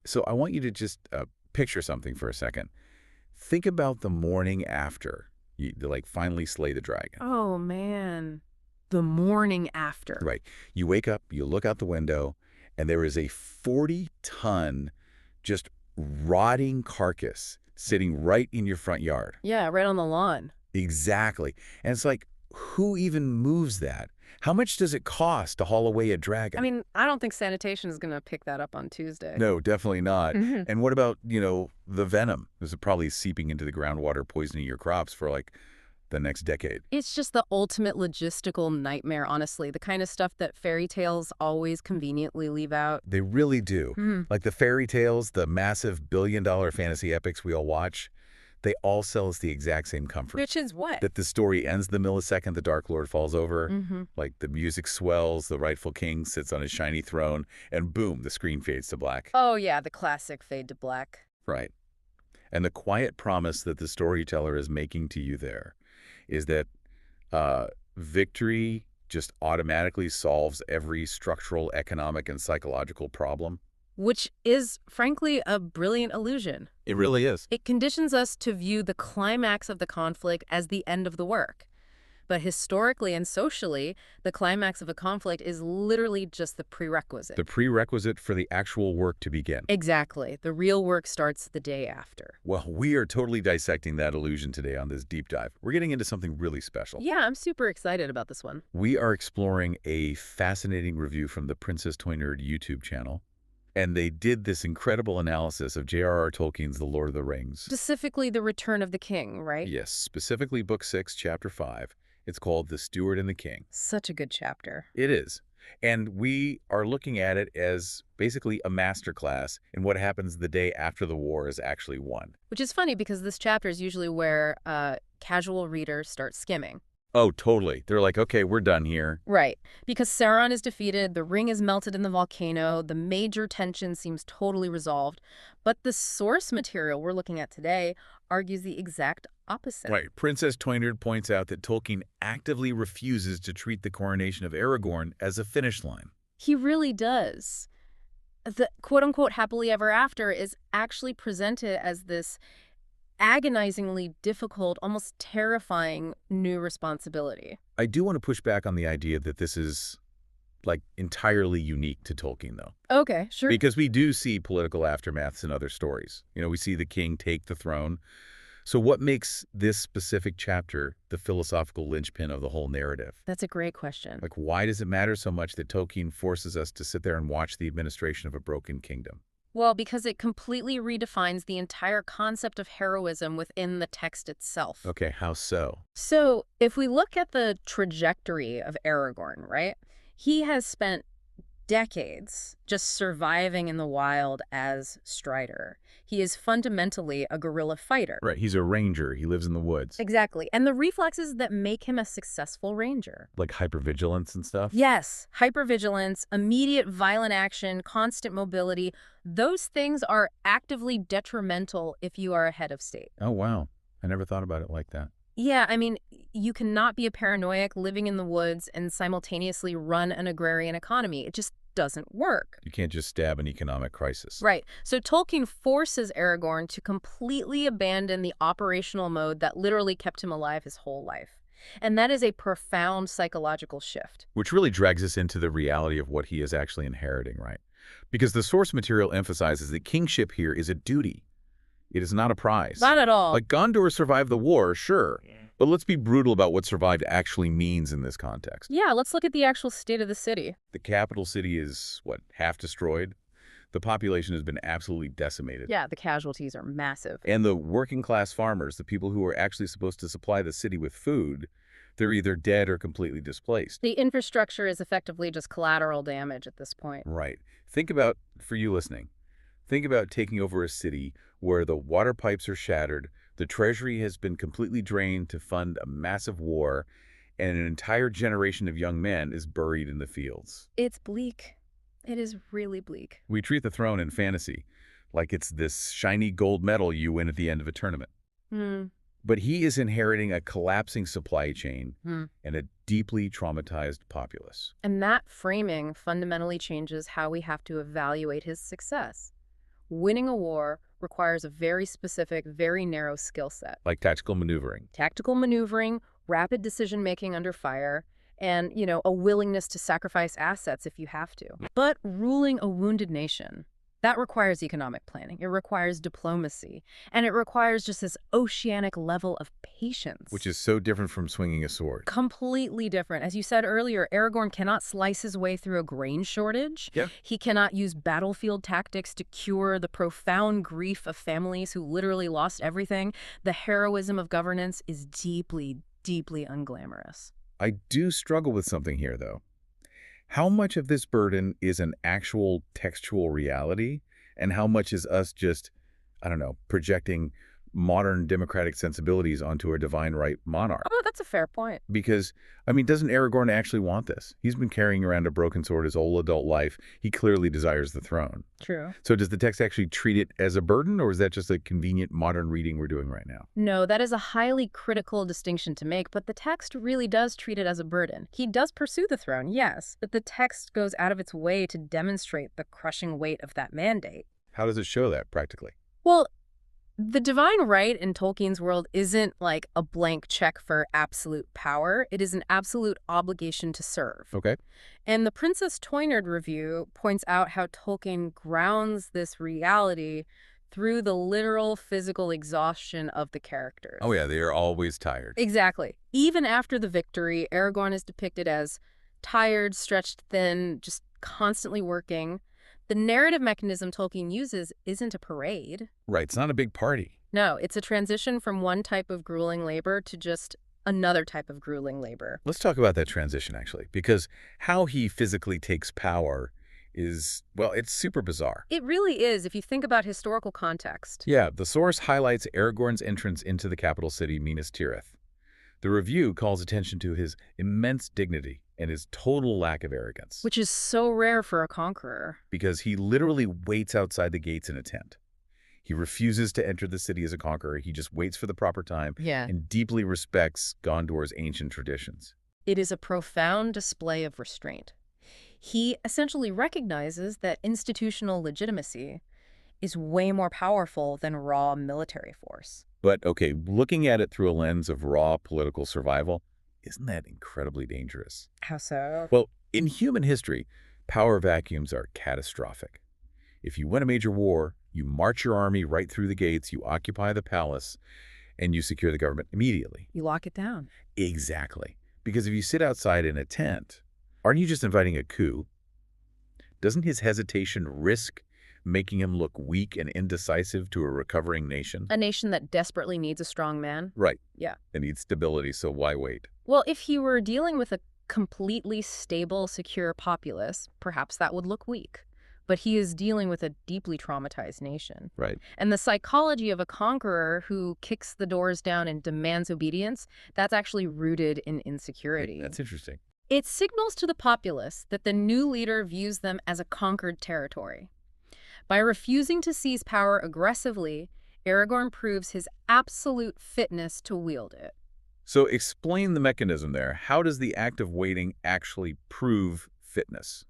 So I want you to just picture something for a second. Think about the morning after you like finally slay the dragon. Oh, man. The morning after. Right. You wake up, you look out the window, and there is a 40-ton just rotting carcass sitting right in your front yard. Yeah, right on the lawn. Exactly. And it's like, who even moves that? How much does it cost to haul away a dragon? I mean, I don't think sanitation is going to pick that up on Tuesday. No, definitely not. Mhm. And what about, the venom? This is probably seeping into the groundwater, poisoning your crops for like the next decade. It's just the ultimate logistical nightmare, honestly. The kind of stuff that fairy tales always conveniently leave out. They really do. Mhm. Like the fairy tales, the massive billion-dollar fantasy epics we all watch, they all sell us the exact same comfort. Which is what? That the story ends the millisecond the Dark Lord falls over. Mm-hmm. Like the music swells, the rightful king sits on his shiny throne, and boom, the screen fades to black. Oh, yeah, the classic fade to black. Right. And the quiet promise that the storyteller is making to you there is that victory just automatically solves every structural, economic, and psychological problem. Which is, frankly, a brilliant illusion. It really is. It conditions us to view the climax of the conflict as the end of the work. But historically and socially, the climax of a conflict is literally just the prerequisite. The prerequisite for the actual work to begin. Exactly. The real work starts the day after. Well, we are totally dissecting that illusion today on this deep dive. We're getting into something really special. Yeah, I'm super excited about this one. We are exploring a fascinating review from the Princess Toy Nerd YouTube channel. And they did this incredible analysis of J.R.R. Tolkien's The Lord of the Rings. Specifically, The Return of the King, right? Yes, specifically Book 6, Chapter 5. It's called The Steward and the King. Such a good chapter. It is. And we are looking at it as basically a masterclass in what happens the day after the war is actually won. Which is funny because this chapter is usually where casual readers start skimming. Oh, totally. They're like, okay, we're done here. Right. Because Sauron is defeated, the ring is melted in the volcano, the major tension seems totally resolved. But the source material we're looking at today argues the exact opposite. Right. Princess Toy Nerd points out that Tolkien actively refuses to treat the coronation of Aragorn as a finish line. He really does. The quote-unquote happily ever after is actually presented as this agonizingly difficult, almost terrifying new responsibility. I do want to push back on the idea that this is, like, entirely unique to Tolkien, though. Okay, sure. Because we do see political aftermaths in other stories. We see the king take the throne. So what makes this specific chapter the philosophical linchpin of the whole narrative? That's a great question. Like, why does it matter so much that Tolkien forces us to sit there and watch the administration of a broken kingdom? Well, because it completely redefines the entire concept of heroism within the text itself. Okay, how so? So, if we look at the trajectory of Aragorn, right? He has spent decades just surviving in the wild as Strider. He is fundamentally a guerrilla fighter. Right, he's a ranger. He lives in the woods. Exactly. And the reflexes that make him a successful ranger. Like hypervigilance and stuff? Yes. Hypervigilance, immediate violent action, constant mobility. Those things are actively detrimental if you are a head of state. Oh, wow. I never thought about it like that. Yeah, I mean, you cannot be a paranoiac living in the woods and simultaneously run an agrarian economy. It just doesn't work. You can't just stab an economic crisis. Right. So Tolkien forces Aragorn to completely abandon the operational mode that literally kept him alive his whole life. And that is a profound psychological shift. Which really drags us into the reality of what he is actually inheriting, right? Because the source material emphasizes that kingship here is a duty. It is not a prize. Not at all. Like, Gondor survived the war, sure. But let's be brutal about what survived actually means in this context. Yeah, let's look at the actual state of the city. The capital city is, what, half destroyed? The population has been absolutely decimated. Yeah, the casualties are massive. And the working class farmers, the people who are actually supposed to supply the city with food, they're either dead or completely displaced. The infrastructure is effectively just collateral damage at this point. Right. Think about, for you listening, think about taking over a city where the water pipes are shattered, the treasury has been completely drained to fund a massive war, and an entire generation of young men is buried in the fields. It's bleak. It is really bleak. We treat the throne in fantasy like it's this shiny gold medal you win at the end of a tournament. But he is inheriting a collapsing supply chain Hmm. and a deeply traumatized populace. And that framing fundamentally changes how we have to evaluate his success. Winning a war requires a very specific, very narrow skill set. Like tactical maneuvering. Tactical maneuvering, rapid decision-making under fire, and, a willingness to sacrifice assets if you have to. But ruling a wounded nation, that requires economic planning. It requires diplomacy. And it requires just this oceanic level of patience. Which is so different from swinging a sword. Completely different. As you said earlier, Aragorn cannot slice his way through a grain shortage. Yeah. He cannot use battlefield tactics to cure the profound grief of families who literally lost everything. The heroism of governance is deeply, deeply unglamorous. I do struggle with something here, though. How much of this burden is an actual textual reality, and how much is us just, I don't know, projecting modern democratic sensibilities onto a divine right monarch? Oh, that's a fair point. Because, doesn't Aragorn actually want this? He's been carrying around a broken sword his whole adult life. He clearly desires the throne. True. So does the text actually treat it as a burden, or is that just a convenient modern reading we're doing right now? No, that is a highly critical distinction to make, but the text really does treat it as a burden. He does pursue the throne, yes, but the text goes out of its way to demonstrate the crushing weight of that mandate. How does it show that practically? Well, the divine right in Tolkien's world isn't like a blank check for absolute power. It is an absolute obligation to serve. Okay. And the Princess Toynard review points out how Tolkien grounds this reality through the literal physical exhaustion of the characters. Oh yeah, they are always tired. Exactly. Even after the victory, Aragorn is depicted as tired, stretched thin, just constantly working. The narrative mechanism Tolkien uses isn't a parade. Right, it's not a big party. No, it's a transition from one type of grueling labor to just another type of grueling labor. Let's talk about that transition, actually, because how he physically takes power is, well, it's super bizarre. It really is, if you think about historical context. Yeah, the source highlights Aragorn's entrance into the capital city, Minas Tirith. The review calls attention to his immense dignity and his total lack of arrogance. Which is so rare for a conqueror. Because he literally waits outside the gates in a tent. He refuses to enter the city as a conqueror. He just waits for the proper time and deeply respects Gondor's ancient traditions. It is a profound display of restraint. He essentially recognizes that institutional legitimacy is way more powerful than raw military force. But, okay, looking at it through a lens of raw political survival, isn't that incredibly dangerous? How so? Well, in human history, power vacuums are catastrophic. If you win a major war, you march your army right through the gates, you occupy the palace, and you secure the government immediately. You lock it down. Exactly. Because if you sit outside in a tent, aren't you just inviting a coup? Doesn't his hesitation risk making him look weak and indecisive to a recovering nation? A nation that desperately needs a strong man? Right. Yeah. It needs stability, so why wait? Well, if he were dealing with a completely stable, secure populace, perhaps that would look weak. But he is dealing with a deeply traumatized nation. Right. And the psychology of a conqueror who kicks the doors down and demands obedience, that's actually rooted in insecurity. That's interesting. It signals to the populace that the new leader views them as a conquered territory. By refusing to seize power aggressively, Aragorn proves his absolute fitness to wield it. So explain the mechanism there. How does the act of waiting actually prove fitness?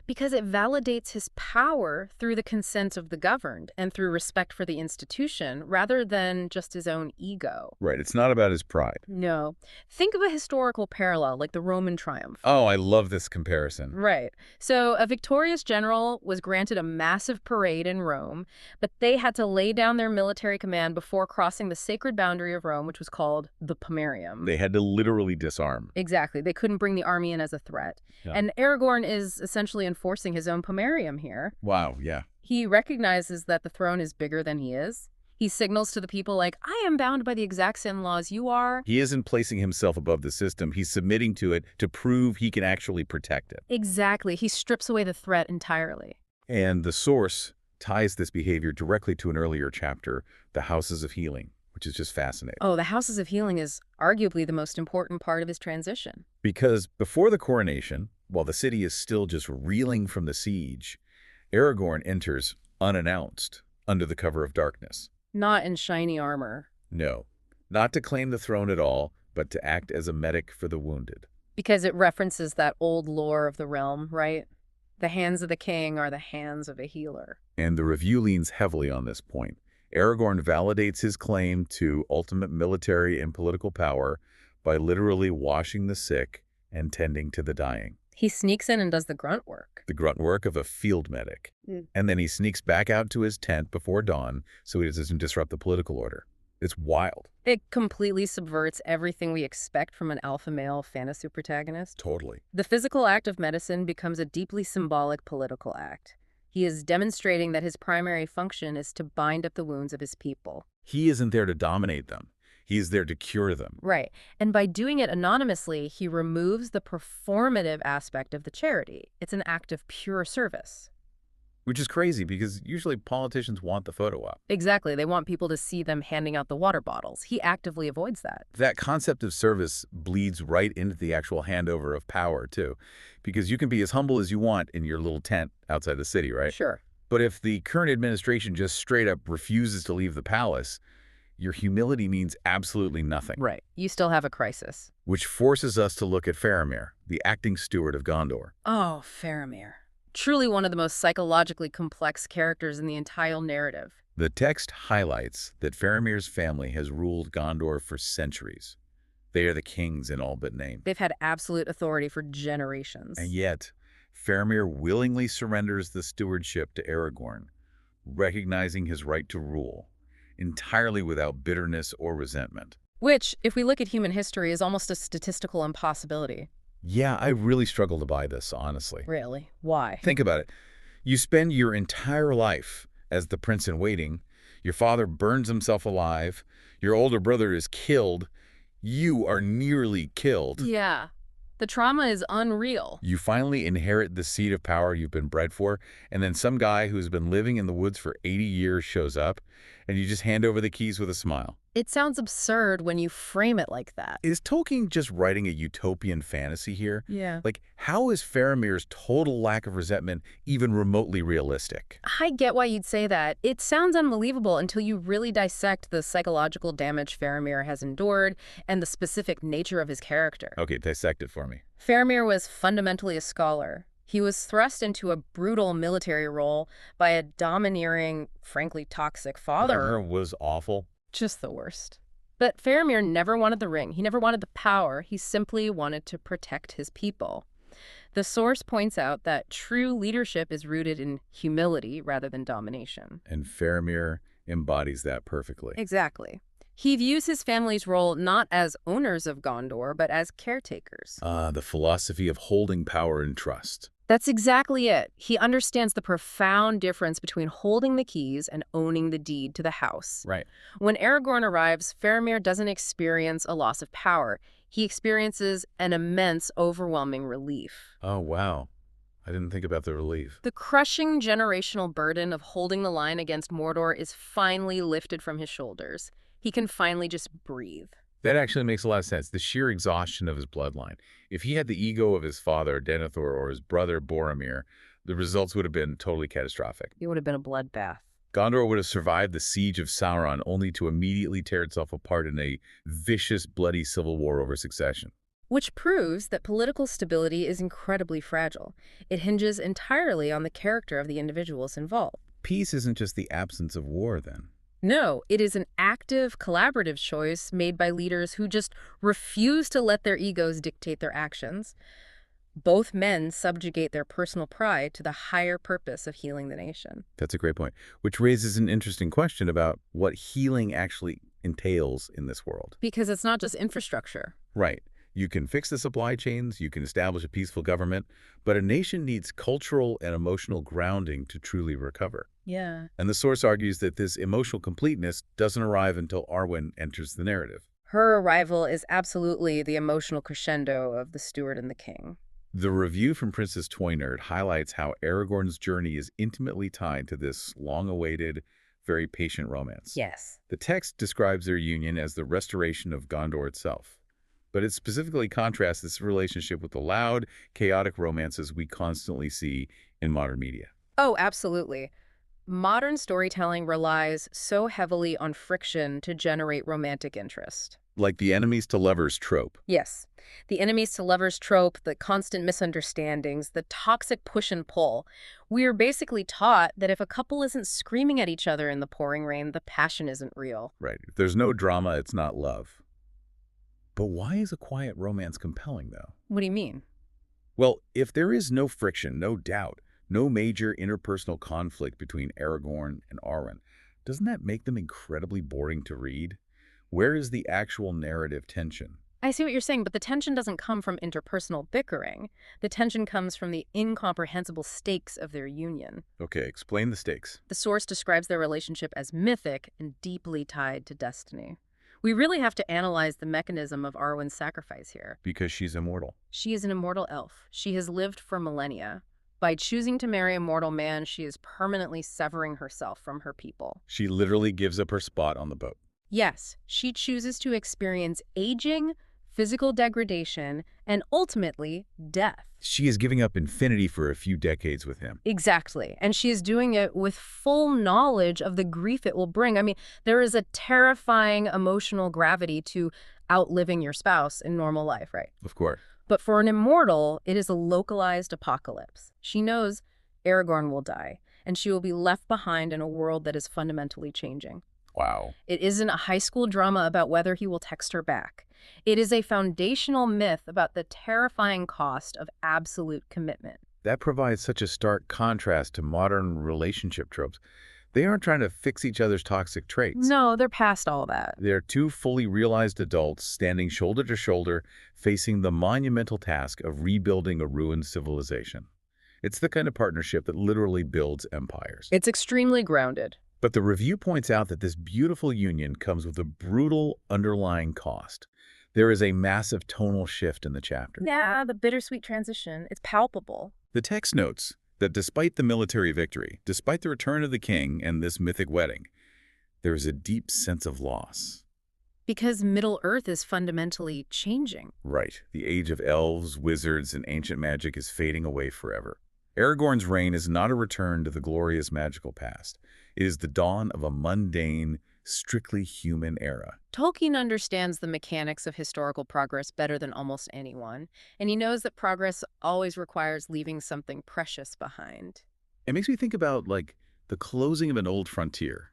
Because it validates his power through the consent of the governed and through respect for the institution, rather than just his own ego. Right, it's not about his pride. No. Think of a historical parallel, like the Roman triumph. Oh, I love this comparison. Right. So a victorious general was granted a massive parade in Rome, but they had to lay down their military command before crossing the sacred boundary of Rome, which was called the Pomerium. They had to literally disarm. Exactly. They couldn't bring the army in as a threat. Yeah. And Aragorn is essentially enforcing his own Pomerium here. Wow, yeah. He recognizes that the throne is bigger than he is. He signals to the people like, I am bound by the exact same laws you are. He isn't placing himself above the system. He's submitting to it to prove he can actually protect it. Exactly. He strips away the threat entirely. And the source ties this behavior directly to an earlier chapter, the Houses of Healing, which is just fascinating. Oh, the Houses of Healing is arguably the most important part of his transition. Because before the coronation, while the city is still just reeling from the siege, Aragorn enters unannounced under the cover of darkness. Not in shiny armor. No, Not to claim the throne at all, but to act as a medic for the wounded. Because it references that old lore of the realm, right? The hands of the king are the hands of a healer. And the review leans heavily on this point. Aragorn validates his claim to ultimate military and political power by literally washing the sick and tending to the dying. He sneaks in and does the grunt work. The grunt work of a field medic. And then he sneaks back out to his tent before dawn so he doesn't disrupt the political order. It's wild. It completely subverts everything we expect from an alpha male fantasy protagonist. Totally. The physical act of medicine becomes a deeply symbolic political act. He is demonstrating that his primary function is to bind up the wounds of his people. He isn't there to dominate them. He is there to cure them. Right. And by doing it anonymously, he removes the performative aspect of the charity. It's an act of pure service. Which is crazy because usually politicians want the photo op. Exactly. They want people to see them handing out the water bottles. He actively avoids that. That concept of service bleeds right into the actual handover of power, too. Because you can be as humble as you want in your little tent outside the city, right? Sure. But if the current administration just straight up refuses to leave the palace, your humility means absolutely nothing. Right. You still have a crisis. Which forces us to look at Faramir, the acting steward of Gondor. Oh, Faramir. Truly one of the most psychologically complex characters in the entire narrative. The text highlights that Faramir's family has ruled Gondor for centuries. They are the kings in all but name. They've had absolute authority for generations. And yet, Faramir willingly surrenders the stewardship to Aragorn, recognizing his right to rule, entirely without bitterness or resentment. Which, if we look at human history, is almost a statistical impossibility. Yeah, I really struggle to buy this, honestly. Really? Why? Think about it. You spend your entire life as the prince-in-waiting. Your father burns himself alive. Your older brother is killed. You are nearly killed. Yeah. The trauma is unreal. You finally inherit the seat of power you've been bred for, and then some guy who's been living in the woods for 80 years shows up, and you just hand over the keys with a smile. It sounds absurd when you frame it like that. Is Tolkien just writing a utopian fantasy here? Yeah. Like, how is Faramir's total lack of resentment even remotely realistic? I get why you'd say that. It sounds unbelievable until you really dissect the psychological damage Faramir has endured and the specific nature of his character. Okay, dissect it for me. Faramir was fundamentally a scholar. He was thrust into a brutal military role by a domineering, frankly toxic father. Faramir was awful. Just the worst. But Faramir never wanted the ring. He never wanted the power. He simply wanted to protect his people. The source points out that true leadership is rooted in humility rather than domination. And Faramir embodies that perfectly. Exactly. He views his family's role not as owners of Gondor, but as caretakers. The philosophy of holding power and trust. That's exactly it. He understands the profound difference between holding the keys and owning the deed to the house. Right. When Aragorn arrives, Faramir doesn't experience a loss of power. He experiences an immense, overwhelming relief. Oh, wow. I didn't think about the relief. The crushing generational burden of holding the line against Mordor is finally lifted from his shoulders. He can finally just breathe. That actually makes a lot of sense. The sheer exhaustion of his bloodline. If he had the ego of his father, Denethor, or his brother, Boromir, the results would have been totally catastrophic. It would have been a bloodbath. Gondor would have survived the siege of Sauron only to immediately tear itself apart in a vicious, bloody civil war over succession. Which proves that political stability is incredibly fragile. It hinges entirely on the character of the individuals involved. Peace isn't just the absence of war, then. No, it is an active, collaborative choice made by leaders who just refuse to let their egos dictate their actions. Both men subjugate their personal pride to the higher purpose of healing the nation. That's a great point, which raises an interesting question about what healing actually entails in this world. Because it's not just infrastructure. Right. You can fix the supply chains, you can establish a peaceful government, but a nation needs cultural and emotional grounding to truly recover. Yeah. And the source argues that this emotional completeness doesn't arrive until Arwen enters the narrative. Her arrival is absolutely the emotional crescendo of the steward and the king. The review from Princess Toy Nerd highlights how Aragorn's journey is intimately tied to this long-awaited, very patient romance. Yes. The text describes their union as the restoration of Gondor itself. But it specifically contrasts this relationship with the loud, chaotic romances we constantly see in modern media. Oh, absolutely. Modern storytelling relies so heavily on friction to generate romantic interest. Like the enemies to lovers trope. Yes, the enemies to lovers trope, the constant misunderstandings, the toxic push and pull. We're basically taught that if a couple isn't screaming at each other in the pouring rain, the passion isn't real. Right. If there's no drama, it's not love. But why is a quiet romance compelling, though? What do you mean? Well, if there is no friction, no doubt, no major interpersonal conflict between Aragorn and Arwen, doesn't that make them incredibly boring to read? Where is the actual narrative tension? I see what you're saying, but the tension doesn't come from interpersonal bickering. The tension comes from the incomprehensible stakes of their union. Okay, explain the stakes. The source describes their relationship as mythic and deeply tied to destiny. We really have to analyze the mechanism of Arwen's sacrifice here. Because she's immortal. She is an immortal elf. She has lived for millennia. By choosing to marry a mortal man, she is permanently severing herself from her people. She literally gives up her spot on the boat. Yes, she chooses to experience aging, physical degradation, and ultimately, death. She is giving up infinity for a few decades with him. Exactly. And she is doing it with full knowledge of the grief it will bring. I mean, there is a terrifying emotional gravity to outliving your spouse in normal life, right? Of course. But for an immortal, it is a localized apocalypse. She knows Aragorn will die, and she will be left behind in a world that is fundamentally changing. Wow. It isn't a high school drama about whether he will text her back. It is a foundational myth about the terrifying cost of absolute commitment. That provides such a stark contrast to modern relationship tropes. They aren't trying to fix each other's toxic traits. No, they're past all that. They're two fully realized adults standing shoulder to shoulder, facing the monumental task of rebuilding a ruined civilization. It's the kind of partnership that literally builds empires. It's extremely grounded. But the review points out that this beautiful union comes with a brutal underlying cost. There is a massive tonal shift in the chapter. Yeah, the bittersweet transition. It's palpable. The text notes that despite the military victory, despite the return of the king and this mythic wedding, there is a deep sense of loss. Because Middle-earth is fundamentally changing. Right. The age of elves, wizards, and ancient magic is fading away forever. Aragorn's reign is not a return to the glorious magical past. It is the dawn of a mundane, strictly human era. Tolkien understands the mechanics of historical progress better than almost anyone, and he knows that progress always requires leaving something precious behind. It makes me think about, like, the closing of an old frontier,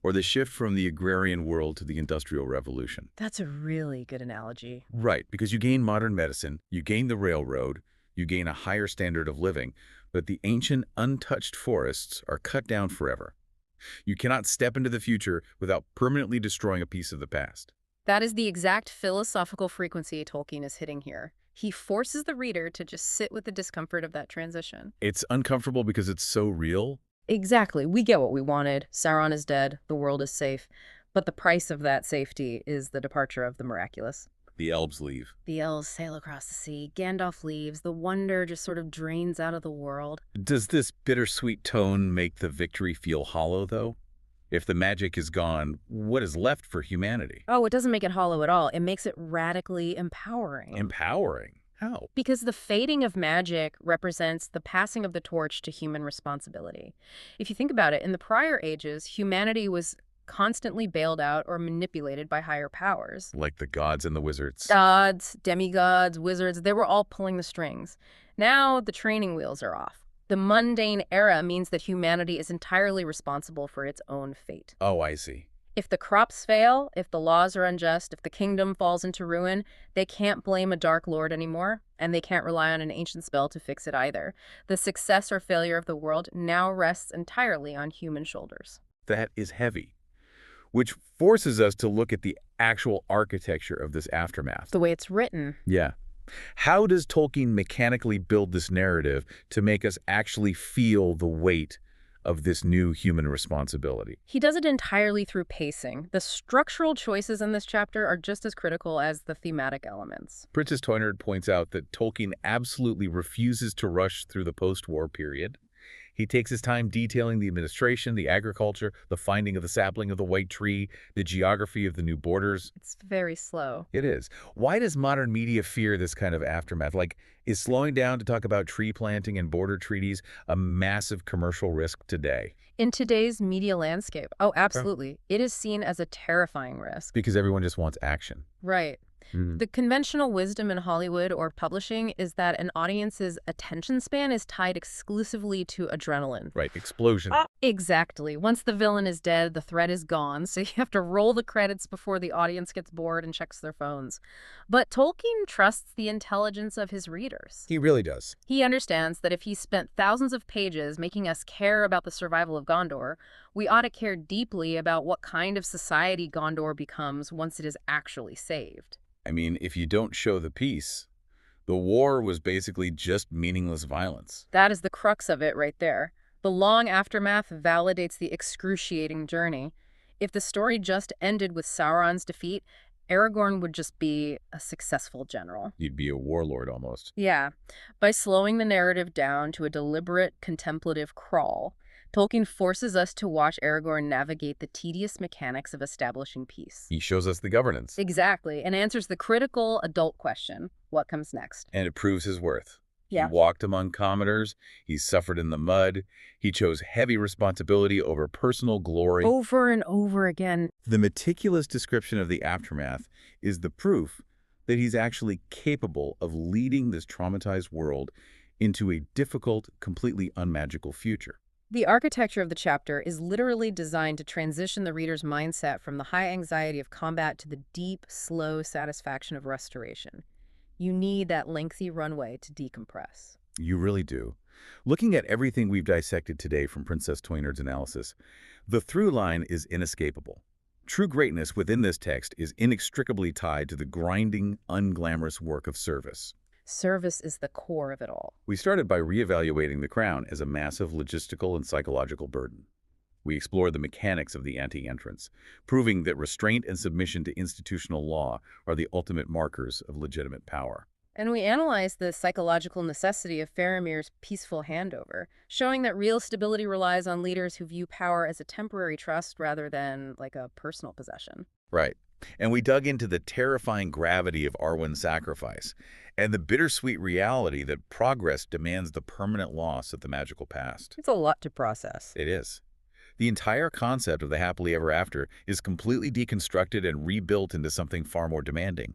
or the shift from the agrarian world to the Industrial Revolution. That's a really good analogy. Right, because you gain modern medicine, you gain the railroad, you gain a higher standard of living, but the ancient, untouched forests are cut down forever. You cannot step into the future without permanently destroying a piece of the past. That is the exact philosophical frequency Tolkien is hitting here. He forces the reader to just sit with the discomfort of that transition. It's uncomfortable because it's so real. Exactly. We get what we wanted. Sauron is dead. The world is safe. But the price of that safety is the departure of the miraculous. The elves leave. The elves sail across the sea. Gandalf leaves. The wonder just sort of drains out of the world. Does this bittersweet tone make the victory feel hollow, though? If the magic is gone, what is left for humanity? Oh, it doesn't make it hollow at all. It makes it radically empowering. Empowering? How? Because the fading of magic represents the passing of the torch to human responsibility. If you think about it, in the prior ages, humanity was constantly bailed out or manipulated by higher powers. Like the gods and the wizards. Gods, demigods, wizards, they were all pulling the strings. Now the training wheels are off. The mundane era means that humanity is entirely responsible for its own fate. Oh, I see. If the crops fail, if the laws are unjust, if the kingdom falls into ruin, they can't blame a dark lord anymore, and they can't rely on an ancient spell to fix it either. The success or failure of the world now rests entirely on human shoulders. That is heavy, which forces us to look at the actual architecture of this aftermath. The way it's written. Yeah. How does Tolkien mechanically build this narrative to make us actually feel the weight of this new human responsibility? He does it entirely through pacing. The structural choices in this chapter are just as critical as the thematic elements. Princess Toynard points out that Tolkien absolutely refuses to rush through the post-war period. He takes his time detailing the administration, the agriculture, the finding of the sapling of the white tree, the geography of the new borders. It's very slow. It is. Why does modern media fear this kind of aftermath? Like, is slowing down to talk about tree planting and border treaties a massive commercial risk today? In today's media landscape, oh, Yeah. absolutely. It is seen as a terrifying risk. Because everyone just wants action. Right. Mhm. The conventional wisdom in Hollywood or publishing is that an audience's attention span is tied exclusively to adrenaline. Right, explosion. Exactly. Once the villain is dead, the threat is gone, so you have to roll the credits before the audience gets bored and checks their phones. But Tolkien trusts the intelligence of his readers. He really does. He understands that if he spent thousands of pages making us care about the survival of Gondor, we ought to care deeply about what kind of society Gondor becomes once it is actually saved. I mean, if you don't show the peace, the war was basically just meaningless violence. That is the crux of it right there. The long aftermath validates the excruciating journey. If the story just ended with Sauron's defeat, Aragorn would just be a successful general. You'd be a warlord almost. Yeah. By slowing the narrative down to a deliberate, contemplative crawl, Tolkien forces us to watch Aragorn navigate the tedious mechanics of establishing peace. He shows us the governance, Exactly, and answers the critical adult question, what comes next? and it proves his worth. Yeah. He walked among commoners, he suffered in the mud, he chose heavy responsibility over personal glory. Over and over again. The meticulous description of the aftermath is the proof that he's actually capable of leading this traumatized world into a difficult, completely unmagical future. The architecture of the chapter is literally designed to transition the reader's mindset from the high anxiety of combat to the deep, slow satisfaction of restoration. You need that lengthy runway to decompress. You really do. Looking at everything we've dissected today from Princess Toynard's analysis, the through line is inescapable. True greatness within this text is inextricably tied to the grinding, unglamorous work of service. Service is the core of it all. We started by reevaluating the crown as a massive logistical and psychological burden. We explored the mechanics of the anti-entrance, proving that restraint and submission to institutional law are the ultimate markers of legitimate power. And we analyzed the psychological necessity of Faramir's peaceful handover, showing that real stability relies on leaders who view power as a temporary trust rather than like a personal possession. Right. And we dug into the terrifying gravity of Arwen's sacrifice and the bittersweet reality that progress demands the permanent loss of the magical past. It's a lot to process. It is. The entire concept of the happily ever after is completely deconstructed and rebuilt into something far more demanding.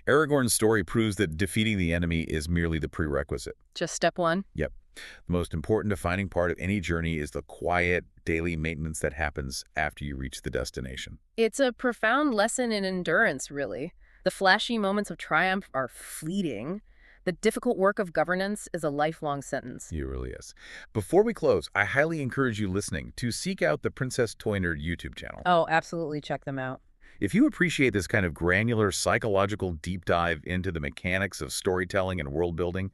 Aragorn's story proves that defeating the enemy is merely the prerequisite. Just step one? Yep. The most important defining part of any journey is the quiet, daily maintenance that happens after you reach the destination. It's a profound lesson in endurance, really. The flashy moments of triumph are fleeting. The difficult work of governance is a lifelong sentence. It really is. Before we close, I highly encourage you listening to seek out the Princess Toynard YouTube channel. Oh, absolutely check them out. If you appreciate this kind of granular psychological deep dive into the mechanics of storytelling and world building,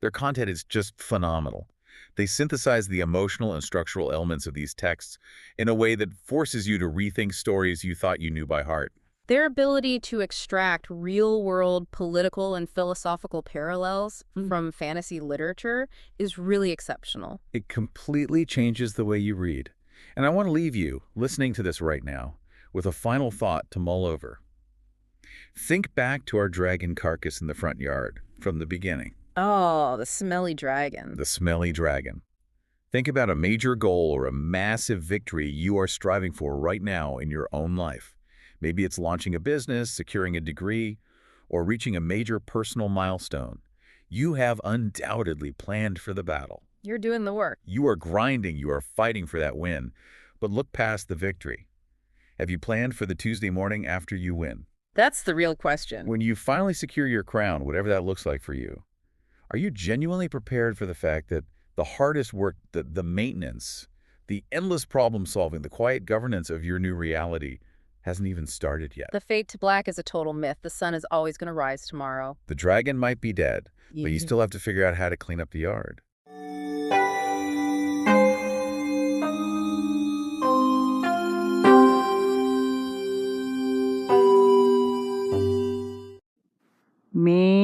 their content is just phenomenal. They synthesize the emotional and structural elements of these texts in a way that forces you to rethink stories you thought you knew by heart. Their ability to extract real-world political and philosophical parallels from fantasy literature is really exceptional. It completely changes the way you read. And I want to leave you, listening to this right now, with a final thought to mull over. Think back to our dragon carcass in the front yard from the beginning. Oh, the smelly dragon. The smelly dragon. Think about a major goal or a massive victory you are striving for right now in your own life. Maybe it's launching a business, securing a degree, or reaching a major personal milestone. You have undoubtedly planned for the battle. You're doing the work. You are grinding, you are fighting for that win. But look past the victory. Have you planned for the Tuesday morning after you win? That's the real question. When you finally secure your crown, whatever that looks like for you, are you genuinely prepared for the fact that the hardest work, the maintenance, the endless problem solving, the quiet governance of your new reality hasn't even started yet? The fade to black is a total myth. The sun is always going to rise tomorrow. The dragon might be dead, but you still have to figure out how to clean up the yard. Me.